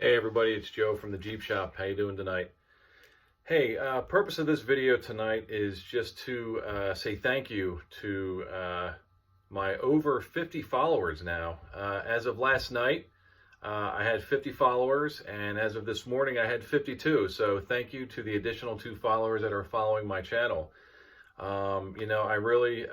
Hey everybody, it's Joe from the Jeep Shop. How you doing tonight? Hey, purpose of this video tonight is just to say thank you to my over 50 followers now. As of last night, I had 50 followers, and as of this morning, I had 52. So thank you to the additional 2 followers that are following my channel. I really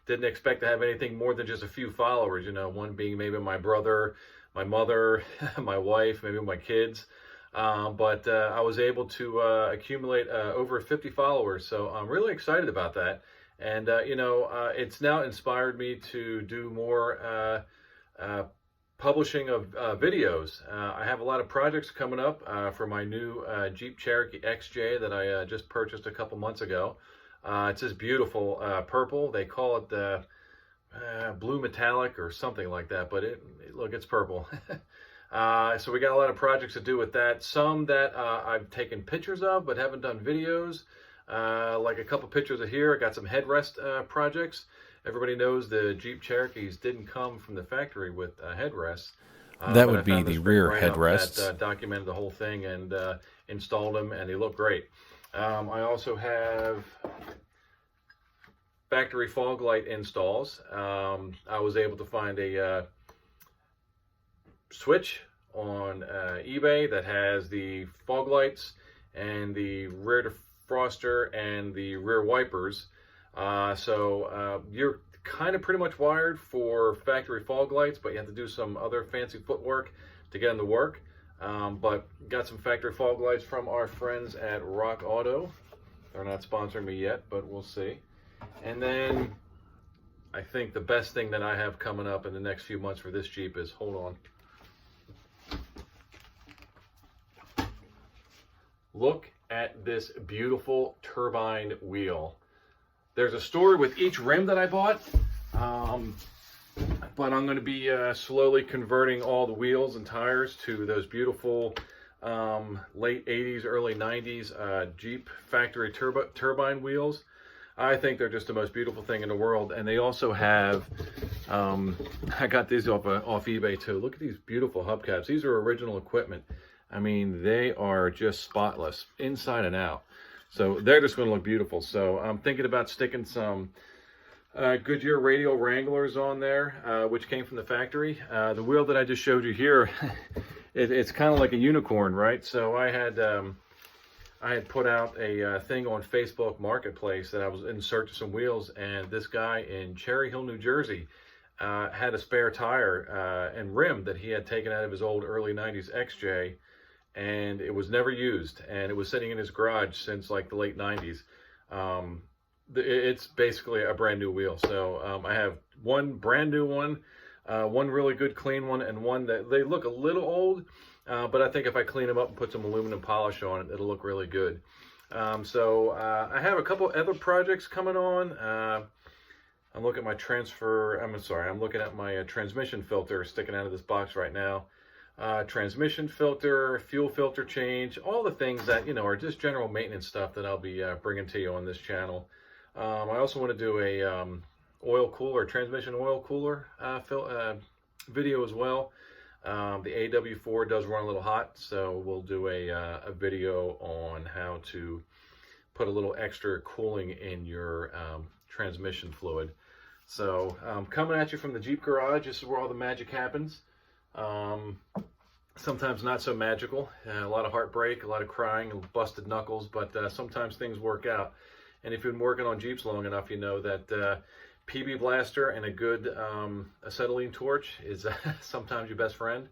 didn't expect to have anything more than just a few followers, one being maybe my brother, my mother, my wife, maybe my kids. But I was able to accumulate over 50 followers. So I'm really excited about that. And, it's now inspired me to do more publishing of videos. I have a lot of projects coming up for my new Jeep Cherokee XJ that I just purchased a couple months ago. It's this beautiful purple. They call it blue metallic or something like that, but look, it's purple. So we got a lot of projects to do with that. Some that I've taken pictures of but haven't done videos, like a couple pictures of here. I got some headrest projects. Everybody knows the Jeep Cherokees didn't come from the factory with headrests. That would be the rear headrests. That documented the whole thing and installed them, and they look great. I also have factory fog light installs. I was able to find a switch on eBay that has the fog lights and the rear defroster and the rear wipers. So you're kind of pretty much wired for factory fog lights, but you have to do some other fancy footwork to get them to work. But got some factory fog lights from our friends at Rock Auto. They're not sponsoring me yet, but we'll see. And then I think the best thing that I have coming up in the next few months for this Jeep is, hold on. Look at this beautiful turbine wheel. There's a story with each rim that I bought, but I'm going to be slowly converting all the wheels and tires to those beautiful late 80s, early 90s Jeep factory turbine wheels. I think they're just the most beautiful thing in the world. And they also have, I got these off eBay too. Look at these beautiful hubcaps. These are original equipment. I mean, they are just spotless inside and out. So they're just going to look beautiful. So I'm thinking about sticking some Goodyear radial Wranglers on there, which came from the factory. The wheel that I just showed you here, it's kind of like a unicorn, right? So I had put out a thing on Facebook Marketplace that I was in search of some wheels, and this guy in Cherry Hill, New Jersey, had a spare tire and rim that he had taken out of his old early 90s XJ, and it was never used, and it was sitting in his garage since like the late 90s. It's basically a brand new wheel. So I have one brand new one, one really good clean one, and one that they look a little old, but I think if I clean them up and put some aluminum polish on it, it'll look really good. So I have a couple other projects coming on. I'm looking at my I'm looking at my transmission filter sticking out of this box right now. Transmission filter, fuel filter change, all the things that, are just general maintenance stuff that I'll be bringing to you on this channel. I also want to do a transmission oil cooler video as well. The AW4 does run a little hot, so we'll do a video on how to put a little extra cooling in your transmission fluid. So coming at you from the Jeep garage, this is where all the magic happens. Sometimes not so magical, a lot of heartbreak, a lot of crying and busted knuckles, but sometimes things work out. And if you've been working on Jeeps long enough, you know that PB Blaster and a good acetylene torch is sometimes your best friend.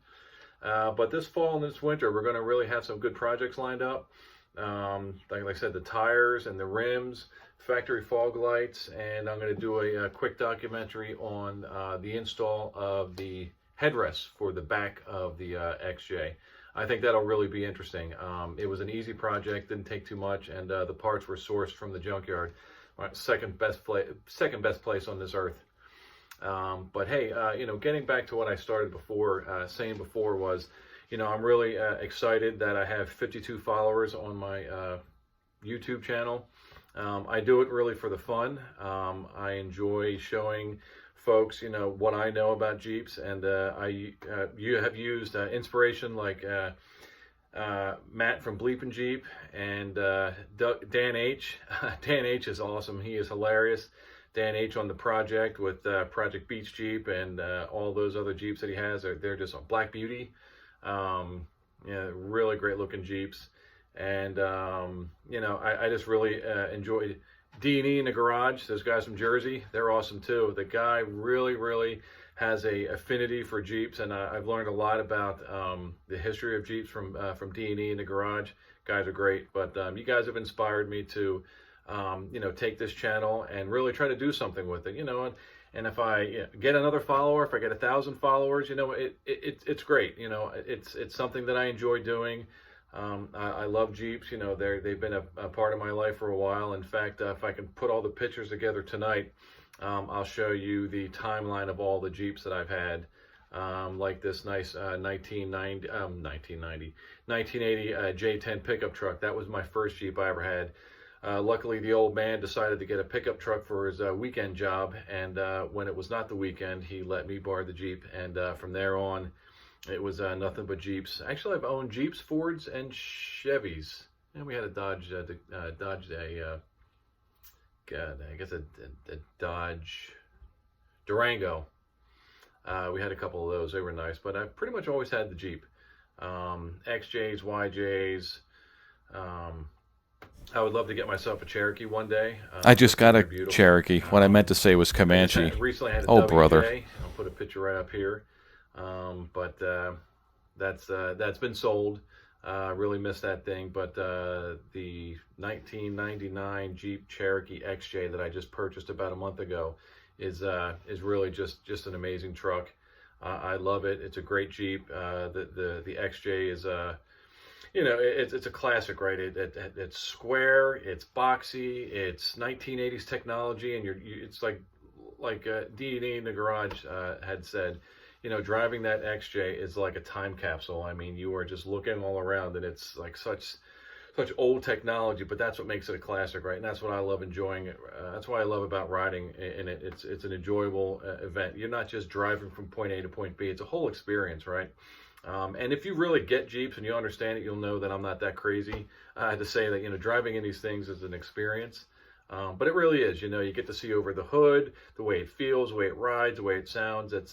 But this fall and this winter, we're going to really have some good projects lined up. Like I said, the tires and the rims, factory fog lights, and I'm going to do a quick documentary on the install of the headrests for the back of the XJ. I think that'll really be interesting. It was an easy project, didn't take too much, and the parts were sourced from the junkyard. Second best place on this earth. But hey, getting back to what I started saying before was, I'm really excited that I have 52 followers on my YouTube channel. I do it really for the fun. I enjoy showing folks, what I know about Jeeps, and you have used inspiration like Matt from Bleepin' Jeep and Dan H. Dan H is awesome. He is hilarious. Dan H on the project with Project Beach Jeep and all those other Jeeps that he has. They're just on Black Beauty. Yeah, really great looking Jeeps. And, I just really enjoyed D&E in the Garage. Those guys from Jersey, they're awesome too. The guy really has a affinity for Jeeps, and I've learned a lot about the history of Jeeps from D&E in the Garage. Guys are great, but you guys have inspired me to, take this channel and really try to do something with it, and if I get another follower, if I get 1,000 followers, it's great. It's something that I enjoy doing. I love Jeeps. They've been a part of my life for a while. In fact, if I can put all the pictures together tonight, I'll show you the timeline of all the Jeeps that I've had, like this nice 1980 J10 pickup truck. That was my first Jeep I ever had. Luckily, the old man decided to get a pickup truck for his weekend job, and when it was not the weekend, he let me borrow the Jeep, and from there on, it was nothing but Jeeps. Actually, I've owned Jeeps, Fords, and Chevys, and we had a Dodge, a Dodge Durango. We had a couple of those. They were nice, but I've pretty much always had the Jeep. XJs, YJs. I would love to get myself a Cherokee one day. I just got a Cherokee. What I meant to say was Comanche. Recently I had a oh, WJ. brother. I'll put a picture right up here. But that's been sold. Really miss that thing. But the 1999 Jeep Cherokee XJ that I just purchased about a month ago is really just an amazing truck. I love it. It's a great Jeep. The XJ is it's a classic, right? It's square, it's boxy, it's 1980s technology, and it's like D&E in the Garage had said, driving that XJ is like a time capsule. I mean, you are just looking all around, and it's like such old technology, but that's what makes it a classic, right? And that's what I love enjoying. That's what I love about riding in it. It's an enjoyable event. You're not just driving from point A to point B. It's a whole experience, right? And if you really get Jeeps and you understand it, you'll know that I'm not that crazy to say that, driving in these things is an experience. But it really is, you get to see over the hood, the way it feels, the way it rides, the way it sounds. It's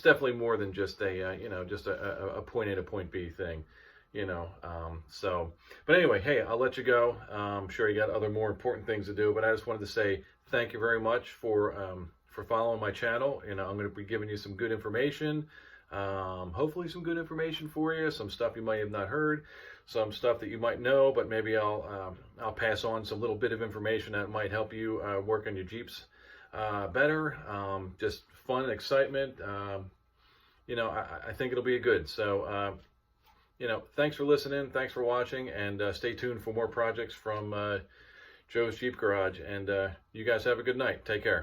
definitely more than just a point A to point B thing, but anyway, hey, I'll let you go. I'm sure you got other more important things to do, but I just wanted to say thank you very much for following my channel. I'm going to be giving you some good information. Hopefully some good information for you, some stuff you might have not heard, some stuff that you might know, but maybe I'll pass on some little bit of information that might help you work on your Jeeps better. Just fun and excitement. I think it'll be a good. So, thanks for listening, thanks for watching, and stay tuned for more projects from Joe's Jeep Garage. And you guys have a good night. Take care.